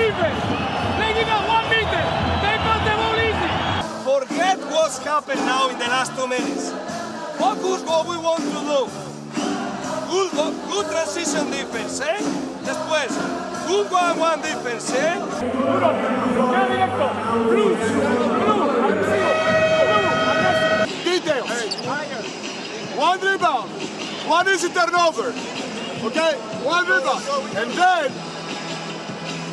defense. They give us 1 meter. They pass the ball easy. Forget what's happened now in the last 2 minutes. Focus what we want to do. Good transition defense, eh? Después, good 1-1 defense, eh? Duro, queda directo. Blue, agresivo. Blue, agresivo. Details. 1 rebound. 1 easy turnover. Okay? 1 rebound. And then,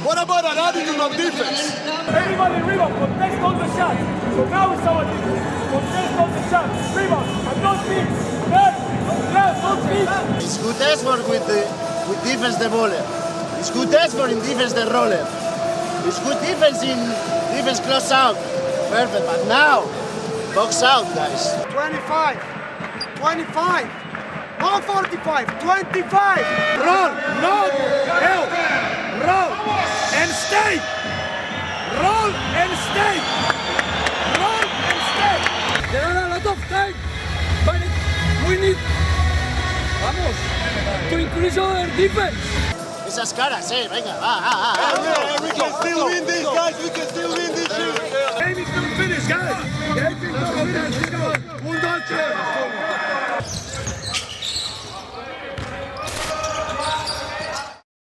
what about an attitude on defense? Everybody rebound, contest all the shots. So now it's our defense. Contest all the shots. Rebound, and don't beat. Don't beat. It's good effort with defense the baller. It's good effort in defense the roller. It's good defense in defense close out. Perfect, but now, box out, guys. 25. 25. 145. 25. Roll. No. Help. Roll. And stay. Roll and stay. Roll and stay. There are a lot of time, but we need, to increase our defense. Esas caras, venga, va. We can still win this, guys. We can still win this shit. Game is not finished, guys. Game is not finished. 1, 2, 3.